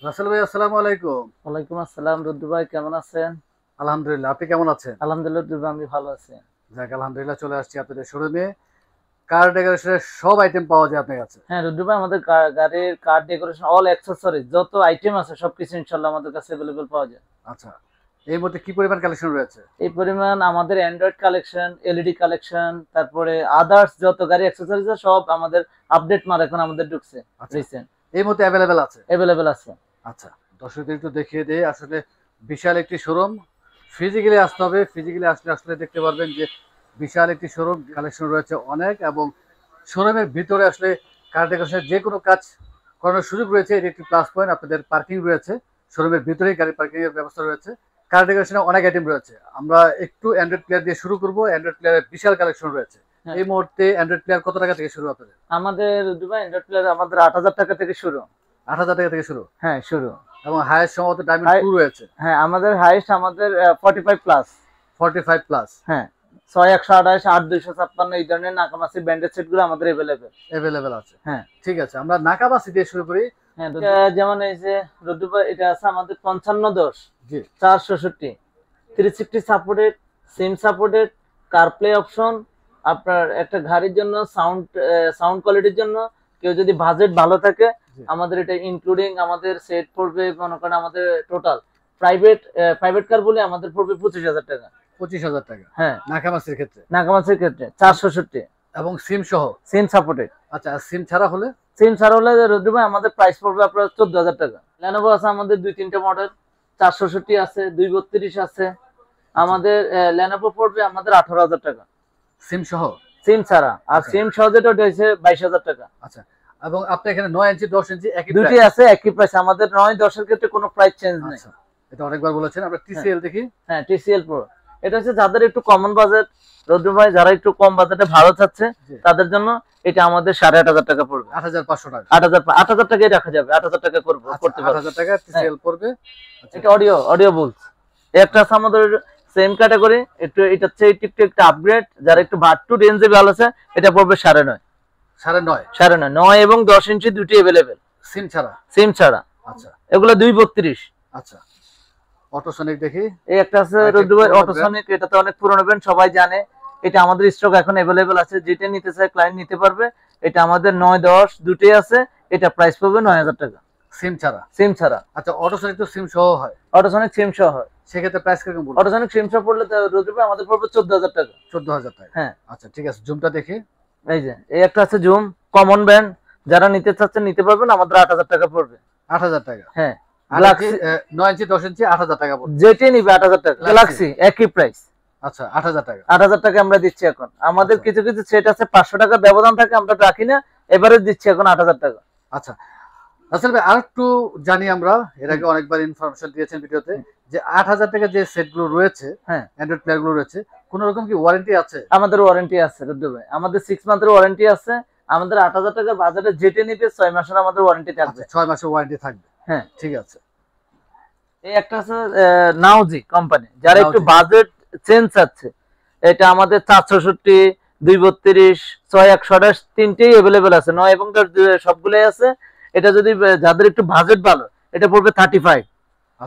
রাসেল ভাই, আসসালামু আলাইকুম। ওয়ালাইকুম আসসালাম। রুদ্র ভাই কেমন আছেন? আলহামদুলিল্লাহ, আপনি কেমন আছেন? আলহামদুলিল্লাহ রুদ্র ভাই, আমি ভালো আছি। যাক, আলহামদুলিল্লাহ, চলে আসছি আপনাদের শোরুমে। কার ডেকোরেশনের সব আইটেম পাওয়া যায় আপনার কাছে? হ্যাঁ রুদ্র ভাই, আমাদের গাড়ির কার ডেকোরেশন অল অ্যাক্সেসরিজ যত আইটেম আছে সবকিছু ইনশাআল্লাহ আমাদের কাছে अवेलेबल পাওয়া যায়। আচ্ছা, এই মধ্যে কি পরিমাণ কালেকশন রয়েছে? এই পরিমাণ আমাদের অ্যান্ড্রয়েড কালেকশন, এলইডি কালেকশন, তারপরে আদার্স যত গাড়ি অ্যাক্সেসরিজ আছে সব আমাদের আপডেট মাল এখন আমাদের ঢুকছে রিসেন্ট। এই মধ্যে অ্যাভেলেবেল আছে? अवेलेबल আছে। আচ্ছা, দর্শকদের একটু দেখিয়ে দেই। আসলে বিশাল একটি শোরুম, ফিজিক্যালি আসতে হবে। ফিজিক্যালি আসলে আসলে দেখতে পারবেন যে বিশাল একটি শোরুম, কালেকশন রয়েছে অনেক, এবং শোরুমের ভিতরে আসলে কার ডেকোরেশনের যে কোনো কাজ করানোর সুযোগ রয়েছে। এটি একটি প্লাস পয়েন্ট। আপনাদের পার্কিং রয়েছে, শোরুমের ভিতরেই গাড়ি পার্কিং এর ব্যবস্থা রয়েছে। কার ডেকোরেশনে অনেক আইটেম রয়েছে। আমরা একটু অ্যান্ড্রয়েড প্লেয়ার দিয়ে শুরু করব। অ্যান্ড্রয়েড প্লেয়ারের বিশাল কালেকশন রয়েছে। এই মুহূর্তে অ্যান্ড্রয়েড প্লেয়ার কত টাকা থেকে শুরু আপনাদের? আমাদের রুদ্র ভাই অ্যান্ড্রয়েড প্লেয়ার আমাদের ৮০০০ টাকা থেকে শুরু। ৮০০০ টাকা থেকে শুরু? হ্যাঁ শুরু। এবং হাইয়েস্ট সম্ভবত ডায়মন্ড 2 রয়েছে। হ্যাঁ আমাদের হাইয়েস্ট আমাদের 45 প্লাস। 45 প্লাস। হ্যাঁ ৬ ১২৮ ৮ ২৫৬ এই ধরনের নাকামাসি ব্যান্ডেড সেটগুলো আমাদের अवेलेबल আছে। হ্যাঁ ঠিক আছে, আমরা নাকাবাসি দিয়ে শুরু করি। হ্যাঁ যেমন এই যে রুদ্রবা, এটা আছে আমাদের 5510 জি 466 360 supported, SIM supported, CarPlay option. আপনার একটা গাড়ির জন্য সাউন্ড কোয়ালিটির জন্য কেউ যদি বাজেট ভালো থাকে আমাদের এটা ইনক্লুডিং আমাদের সেট পড়বে মনে করেন আমাদের টোটাল প্রাইভেট কার বলে আমাদের পড়বে 25,000 টাকা। 25,000 টাকা? হ্যাঁ নাকাবাসির ক্ষেত্রে? নাকামাসির ক্ষেত্রে 466 এবং সিম সহ? SIM supported. আচ্ছা, আর সিম ছাড়া হলে? সিম ছাড়া হলে রুদ্র ভাই আমাদের প্রাইস পড়বে আপনার 14,000 টাকা। লেনোভো আছে আমাদের 2-3টা মডেল, 466 আছে, 232 আছে। আমাদের লেনোভো পড়বে আমাদের 18,000 টাকা সিম সহ? সিম ছাড়া। আর সিম সহ যেটা ওটা হচ্ছে 22,000 টাকা। আচ্ছা, এবং আপনি এখানে 9 ইঞ্চি 10 ইঞ্চি একই দুটি আছে একই প্রাইস, আমাদের 9-10 এর ক্ষেত্রে কোনো প্রাইস চেঞ্জ নেই। আচ্ছা, এটা অনেকবার বলেছেন। আমরা টিসিএল দেখি। হ্যাঁ টিসিএল প্রো, এটা হচ্ছে যাদের একটু কমন বাজেট রুদ্র ভাই, যারা একটু কম বাজেটে ভালো চাচ্ছে তাদের জন্য এটা আমাদের 8,500 টাকা পড়বে। 8,500 টাকা? 8,000 টাকায় রাখা যাবে, 8,000 টাকা করতে পারবে। 8,000 টাকা টিসিএল পড়বে। এটা অডিও বুলস। একটা আছে আমাদের সেম ক্যাটাগরি, একটু এটা হচ্ছে একটু আপগ্রেড, যারা একটু ভাট্টু রেঞ্জে ভালো আছে এটা পড়বে 9.5। 9.5? 9 এবং 10 ইঞ্চি দুটি अवेलेबल সিম ছাড়া? সিম ছাড়া। আচ্ছা, এগুলো 232। আচ্ছা, অটোসনিক দেখি। এই একটা আছে রুদ্র ভাই অটোসনিক, এটা তো অনেক পুরনো ব্র্যান্ড, সবাই জানে। এটা আমাদের স্টক এখন अवेलेबल আছে, যেটা নিতে চায় ক্লায়েন্ট নিতে পারবে। এটা আমাদের 9-10 দুটোই আছে। এটা প্রাইস পড়বে 9,000 টাকা সিম ছাড়া? সিম ছাড়া। আচ্ছা, অটোসনিক তো সিম সহ হয়? অটোসনিক সিম সহ হয়। সেক্ষেত্রে প্রাইস কিরকম পড়বে? অটোসনিক সিম সহ পড়লে রুদ্র ভাই আমাদের পড়বে 14,000 টাকা। 14,000 টাকা? হ্যাঁ। আচ্ছা, ঠিক আছে, জুমটা দেখি। এই যে এই একটা আছে জুম কমন ব্র্যান্ড, যারা নিতে চাচ্ছেন নিতে পারবেন, আমাদের 8,000 টাকা পড়বে। 8,000 টাকা? হ্যাঁ। গ্যালাক্সি 9 ইঞ্চি 10 ইঞ্চি 8,000 টাকা পড়বে। যেটাই নিবে 8,000 টাকা। গ্যালাক্সি একই প্রাইস। আচ্ছা, 8,000 টাকা? 8,000 টাকা আমরা দিচ্ছি এখন। আমাদের কিছু কিছু সেট আছে 500 টাকা ব্যবধান থাকে, আমরা রাখি না, এবারে দিচ্ছি এখন 8,000 টাকা। আচ্ছা, রাসেল ভাই আরেকটু জানি। আমরা এর আগে অনেকবার ইনফরমেশন দিয়েছেন ভিডিওতে যে 8,000 টাকা যে সেটগুলো রয়েছে, হ্যাঁ অ্যান্ড্রয়েড প্লেয়ার গুলো রয়েছে, কোন রকম কি ওয়ারেন্টি আছে? আমাদের ওয়ারেন্টি আছে রুদ্র ভাই, আমাদের 6 মান্থের ওয়ারেন্টি আছে। আমাদের 8,000 টাকার বাজারে যেটা নিবে 6 মাসের আমাদের ওয়ারেন্টি থাকবে। 6 মাসের ওয়ারেন্টি থাকবে? হ্যাঁ ঠিক আছে। এই একটা আছে নাউজি কোম্পানি, যারা একটু বাজেট চেঞ্জ আছে, এটা আমাদের 466, 232, 6128 তিনটেই अवेलेबल আছে। 9 এবং 10 সবগুলাই আছে। এটা যদি যাদের একটু বাজেট ভালো, এটা পড়বে 35।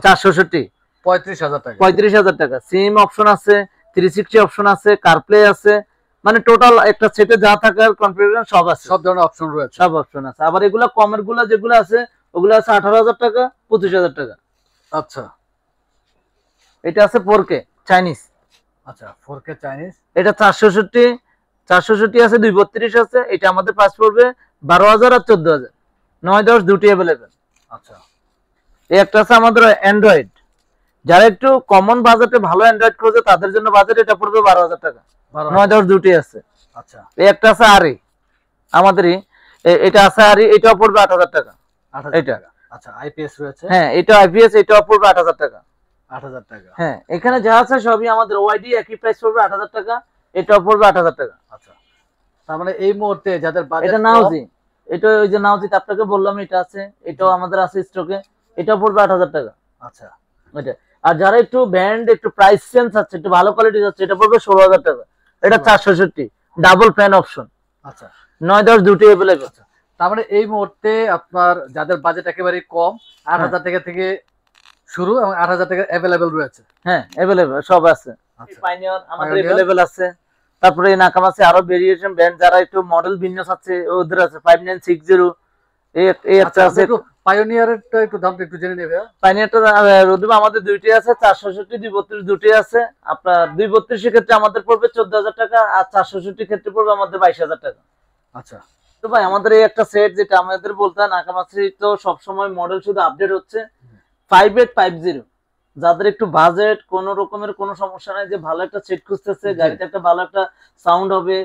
466 35,000 টাকা? 35,000 টাকা। সিম অপশন আছে, 360 অপশন আছে, কারপ্লে আছে, মানে টোটাল একটা সেটে যা থাকার কনফিগারেশন সব আছে, সব ধরনের অপশন রয়েছে? সব অপশন আছে। আবার এগুলা কমের গুলা যেগুলো আছে ওগুলো আছে 18,000 টাকা, 25,000 টাকা। আচ্ছা, এটা আছে 4K চাইনিজ। আচ্ছা, 4K চাইনিজ। এটা 466 আছে, 232 আছে। এটা আমাদের প্রাইস পড়বে 12,000 আর 14,000। 9-10 দুটি अवेलेबल। আচ্ছা, এই একটা আছে আমাদের অ্যান্ড্রয়েড, যারা একটু কমন বাজেটে ভালো অ্যান্ড্রয়েড খোঁজে তাদের জন্য বাজেট এটা পড়বে 12,000 টাকা। 9-10 দুটি আছে। আচ্ছা, এই একটা আছে আরি আমাদেরই, এটা আছে আরি, এটাও পড়বে 8,000 টাকা। এটা আচ্ছা, আইপিএস রয়েছে? হ্যাঁ এটা আইপিএস, এটাও পড়বে 8,000 টাকা। 8,000 টাকা? হ্যাঁ এখানে যা আছে সবই আমাদের ওয়াইডি একই প্রাইস পড়বে 8,000 টাকা, এটাও পড়বে 8,000 টাকা। আচ্ছা, তার মানে এই মুহূর্তে যাদের বাজেট, এটা নাউজি, এটা ওই যে নাউজি আপনাকে বললাম এটা আছে, এটাও আমাদের আছে স্টকে, এটাও পড়বে 8,000 টাকা। আচ্ছা, এটা আর যারা একটু ব্র্যান্ড একটু প্রাইস চেঞ্জ আছে, একটু ভালো কোয়ালিটি আছে, এটা পড়বে 16,000 টাকা। এটা 466 ডাবল ফ্যান অপশন। আচ্ছা, 9-10 দুটি अवेलेबल। তার মানে এই মুহূর্তে আপনার যাদের বাজেট একেবারে কম 8,000 টাকা থেকে শুরু এবং 8,000 টাকা অ্যাভেলেবেল রয়েছে। হ্যাঁ অ্যাভেলেবেল সব আছে। আচ্ছা, পাইনিয়র আমাদের Pioneer। অ্যাভেলেবেল আছে। তারপরে এই নাকামাসি আরো ভেরিয়েশন ব্র্যান্ড যারা একটু মডেল ভিন্ন আছে ওদের আছে 5960 এই একটা আচ্ছা, আছে। একটু পাইওনিয়ারেরটা একটু দামটা একটু জেনে নেবে। পাইনিয়রটা রোদিবা আমাদের দুইটি আছে 466 232 দুটি আছে। আপনার 232 এর ক্ষেত্রে আমাদের পড়বে 14,000 টাকা আর 466 ক্ষেত্রে পড়বে আমাদের 22,000 টাকা। আচ্ছা, তো ভাই আমাদের এই একটা সেট যেটা আমাদের বলতে নাকামাসি তো সব সময় মডেল শুধু আপডেট হচ্ছে 5850। যাদের একটু বাজেট কোন রকমের কোনো সমস্যা নাই, যে ভালো একটা সেট খুঁজতেছে, গাড়িতে একটা ভালো একটা সাউন্ড হবে,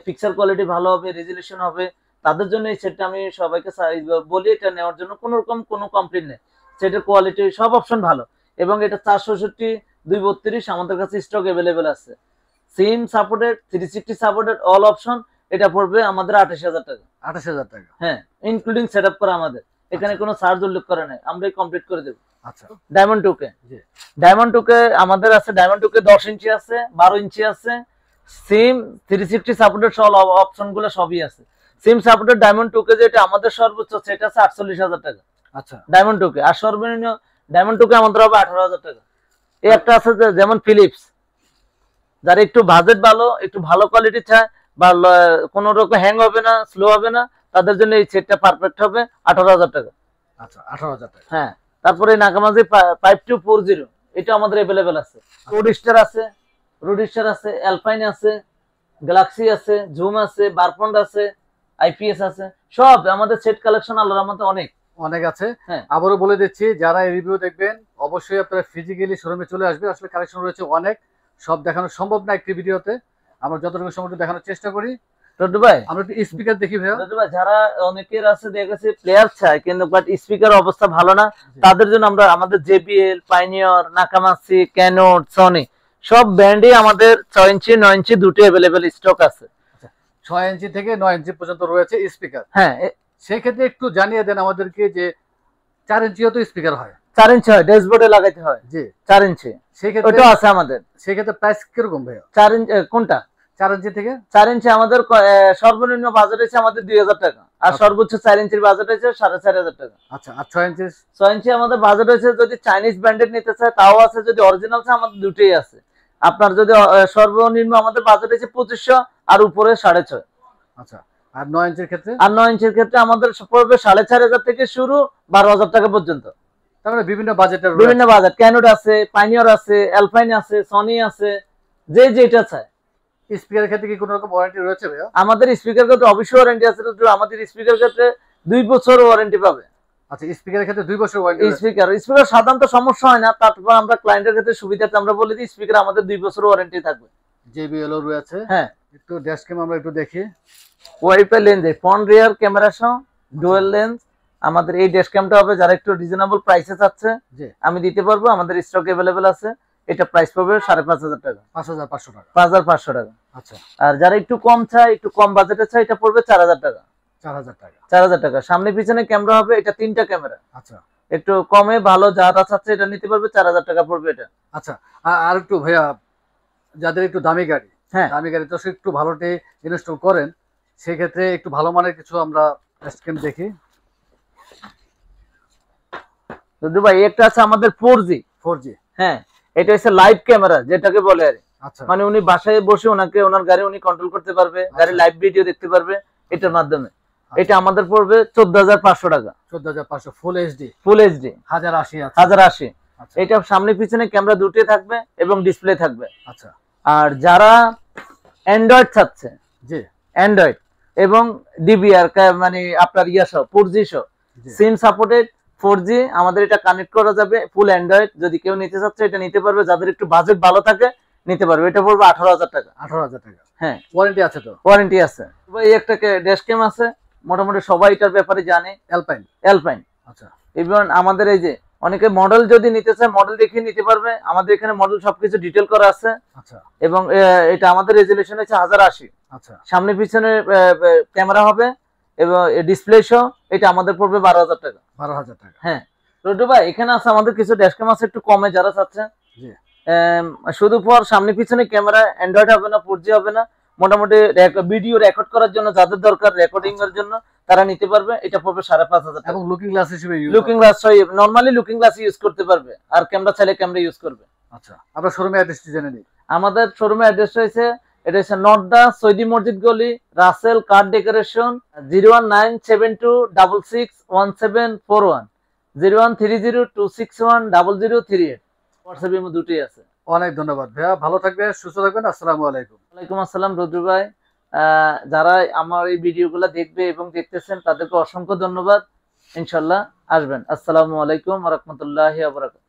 পিকচার কোয়ালিটি ভালো হবে, রেজুলেশন হবে, তাদের জন্য এই সেটটা আমি সবাইকে বলি এটা নেওয়ার জন্য কোনো রকম কোনো কমপ্লেইন নেই। সেটের কোয়ালিটি সব অপশন ভালো এবং এটা 466 232 আমাদের কাছে স্টক অ্যাভেলেবেল আছে। SIM supported 360 supported all option. এটা পড়বে আমাদের 28,000 টাকা। 28,000 টাকা। হ্যাঁ ইনক্লুডিং সেটআপ করা আমাদের এখানে আচ্ছা। কোনো চার্জ উল্লেখ করে নাই, আমরাই কমপ্লিট করে দেব। আচ্ছা, ডায়মন্ড টুকে জি। ডায়মন্ড টুকে আমাদের আছে, ডায়মন্ড টুকে 10 ইঞ্চি আছে, 12 ইঞ্চি আছে, সিম 360 সাপোর্টেড সব অপশন গুলো সবই আছে। সিম সাপোর্টেড ডায়মন্ড টুকে যেটা আমাদের সর্বোচ্চ সেটা আছে 48,000 টাকা আচ্ছা, ডায়মন্ড টুকে, আর সর্বনিম্ন ডায়মন্ড টুকে আমাদের হবে 18,000 টাকা। এই একটা আছে যেমন ফিলিপস, যারা একটু বাজেট ভালো একটু ভালো কোয়ালিটি চায় বা কোনো রকম হ্যাং হবে না স্লো হবে না, তাদের জন্য এই সেটটা পারফেক্ট হবে 18,000 টাকা। আচ্ছা, 18,000 টাকা। হ্যাঁ তারপরে নাকামাজি 5240 এটা আমাদের অ্যাভেলেবেল আছে। রোডস্টার আছে, রোডস্টার আছে, অ্যালপাইন আছে, গ্যালাক্সি আছে, জুম আছে, বারপন্ড আছে, আইপিএস আছে, সব আমাদের সেট কালেকশন আল্লাহর রহমতে অনেক অনেক আছে। হ্যাঁ। আবারও বলে দিচ্ছি, যারা এই রিভিউ দেখবেন অবশ্যই আপনারা ফিজিক্যালি শোরুমে চলে আসবেন। আসলে কালেকশন রয়েছে অনেক, সব দেখানো সম্ভব না একটি ভিডিওতে, আমরা যতটুকু সম্ভব দেখানোর চেষ্টা করি। রোডু ভাই, আমরা একটু স্পিকার দেখি ভাইয়া। রোডু ভাই, যারা অনেকের আছে দেখা গেছে প্লেয়ার চায় কিন্তু বাট স্পিকার অবস্থা ভালো না, তাদের জন্য আমরা আমাদের জেবিএল, পাইনিয়র, নাকামাসি, ক্যানোন, সনি সব ব্র্যান্ডই আমাদের 6 ইঞ্চি 9 ইঞ্চি দুটো অ্যাভেলেবেল স্টক আছে। 6 ইঞ্চি থেকে 9 ইঞ্চি পর্যন্ত রয়েছে স্পিকার। হ্যাঁ সেই ক্ষেত্রে একটু জানিয়ে দেন আমাদেরকে যে 4 ইঞ্চিও তো স্পিকার হয়। 4 ইঞ্চি হয়, ড্যাশবোর্ডে লাগাইতে হয়। জি, 4 ইঞ্চি সেই ক্ষেত্রে ওটাও আছে আমাদের। সেই ক্ষেত্রে প্রাইস কিরকম ভাইয়া? 4 ইঞ্চি কোনটা? 4 ইঞ্চি থেকে 4 ইঞ্চি আমাদের সর্বনিম্ন বাজেট আছে আমাদের 2,000 টাকা আর আচ্ছা। সর্বোচ্চ 4 ইঞ্চির বাজেট আছে 4,500 টাকা। আচ্ছা, আর 6 ইঞ্চি? 6 ইঞ্চি আমাদের বাজেট আছে, যদি চাইনিজ ব্র্যান্ডেড নিতে চায় তাও আছে, যদি অরিজিনাল চায় আমাদের দুটোই আছে। আপনার যদি সর্বনিম্ন আমাদের বাজেট আছে 2500 আর উপরে 6.5। আচ্ছা, আর 9 ইঞ্চির ক্ষেত্রে? আর 9 ইঞ্চির ক্ষেত্রে আমাদের পড়বে 4,500 থেকে শুরু 12,000 টাকা পর্যন্ত। তার মানে বিভিন্ন বাজেটের বিভিন্ন বাজেট, ক্যানোড আছে, পাইনিয়র আছে, অ্যালপাইন আছে, সনি আছে, যে যেটা চায়। স্পিকারের ক্ষেত্রে কি কোনো রকম ওয়ারেন্টি রয়েছে ভাইয়া? আমাদের স্পিকার ক্ষেত্রে অবশ্যই ওয়ারেন্টি আছে। আমাদের স্পিকার ক্ষেত্রে 2 বছর ওয়ারেন্টি পাবে। আচ্ছা, স্পিকারের ক্ষেত্রে 2 বছর ওয়ারেন্টি রয়েছে। স্পিকার সাধারণত সমস্যা হয় না, তারপর আমরা ক্লায়েন্টের ক্ষেত্রে সুবিধাতে আমরা বলে দিই স্পিকার আমাদের 2 বছর ওয়ারেন্টি থাকবে। JBL ও রয়েছে। হ্যাঁ, একটু ড্যাশ ক্যাম আমরা একটু দেখি। ওয়াইফাই লেন্সে ফ্রন্ট রিয়ার ক্যামেরা সহ ডুয়াল লেন্স আমাদের এই ড্যাশ ক্যামটা হবে। যারা একটু রিজনেবল প্রাইসে চাচ্ছে জি, আমি দিতে পারবো, আমাদের স্টক अवेलेबल আছে। এটা প্রাইস পড়বে 5,500 টাকা, 5,500 টাকা। 5,500 টাকা। আচ্ছা, আর যারা একটু কম চায় একটু কম বাজেটে চায় এটা পড়বে 4,000 টাকা। 4,000 টাকা। 4,000 টাকা। সামনে পিছনে ক্যামেরা হবে, এটা 3টা ক্যামেরা। আচ্ছা, একটু কমে ভালো যারা চাচ্ছে এটা নিতে পারবে, 4,000 টাকা পড়বে এটা। আচ্ছা, আর একটু ভাইয়া, যাদের একটু দামি গাড়ি, হ্যাঁ, দামি গাড়ি তো সে একটু ভালোটি ইনস্টল করেন, সেই ক্ষেত্রে একটু ভালো মানের কিছু আমরা ড্যাশ ক্যাম দেখি। দুদু ভাই একটা আছে আমাদের 4G। 4G। হ্যাঁ, এটা হচ্ছে লাইভ ক্যামেরা যেটাকে বলে আর আচ্ছা, মানে উনি বাসায় বসে ওনাকে ওনার গাড়ি উনি কন্ট্রোল করতে পারবে, গাড়ি লাইভ ভিডিও দেখতে পারবে এটার মাধ্যমে। এটা আমাদের পড়বে 14,500 টাকা। 14,500 ফুল HD, ফুল এইচডি 1080 আছে। 1080। আচ্ছা, এটা সামনে পিছনে ক্যামেরা দুটোই থাকবে এবং ডিসপ্লে থাকবে। আচ্ছা, আর যারা অ্যান্ড্রয়েড চাচ্ছে, জি, অ্যান্ড্রয়েড এবং ডিবিআর মানে আপনার ইয়া সহ 4G সহ জি। সিম সাপোর্টেড 4G আমাদের এটা কানেক্ট করা যাবে। ফুল অ্যান্ড্রয়েড যদি কেউ নিতে চাচ্ছে এটা নিতে পারবে, যাদের একটু বাজেট ভালো থাকে নিতে পারবে। এটা পড়বে 18,000 টাকা। 18,000 টাকা। হ্যাঁ, ওয়ারেন্টি আছে তো? ওয়ারেন্টি আছে। ভাই একটা ড্যাশ ক্যাম আছে, মোটামুটি সবাই এটার ব্যাপারে জানে, অ্যালপাইন। অ্যালপাইন। আচ্ছা, ইভেন আমাদের এই যে অনেকে মডেল যদি নিতে চায় মডেল দেখে নিতে পারবে, আমাদের এখানে মডেল সবকিছু ডিটেল করা আছে। আচ্ছা, এবং এটা আমাদের রেজুলেশন হচ্ছে 1080। আচ্ছা, সামনে পিছনে ক্যামেরা হবে এবং ডিসপ্লে সহ এটা আমাদের পড়বে 12,000 টাকা। 12,000 টাকা। হ্যাঁ রোডু ভাই, এখানে আছে আমাদের কিছু ড্যাশ ক্যাম আছে একটু কমে যারা চাচ্ছে। জি, শুধু পর সামনে পিছনে ক্যামেরা, অ্যান্ড্রয়েড হবে না, 4G হবে না, মোটামুটি ভিডিও রেকর্ড করার জন্য যাদের দরকার, রেকর্ডিং এর জন্য তারা নিতে পারবে। এটা পড়বে 5,500 টাকা। এবং লুকিং গ্লাস হিসেবে looking glass normally looking glass use করতে পারবে, আর ক্যামেরা চাইলে ক্যামেরা ইউজ করবে। আচ্ছা, আমরা শোরুমের অ্যাড্রেসটি জেনে নিই। আমাদের শোরুমের অ্যাড্রেস হয়েছে, এটা হচ্ছে নর্দা সৌদি মসজিদ গলি, রাসেল কার ডেকোরেশন, 01972661741, 01302610038। হোয়াটসঅ্যাপ ইমো দুটোই আছে। অনেক ধন্যবাদ ভাইয়া, ভালো থাকবেন, সুস্থ থাকবেন। আসসালামু আলাইকুম। ওয়ালাইকুম আসসালাম রুদ্র ভাই। যারা আমার এই ভিডিওগুলো দেখবে এবং দেখতেছেন তাদেরকে অসংখ্য ধন্যবাদ। ইনশাল্লাহ আসবেন। আসসালামু আলাইকুম ওয়া রাহমাতুল্লাহি ওয়া বারাকাতুহু।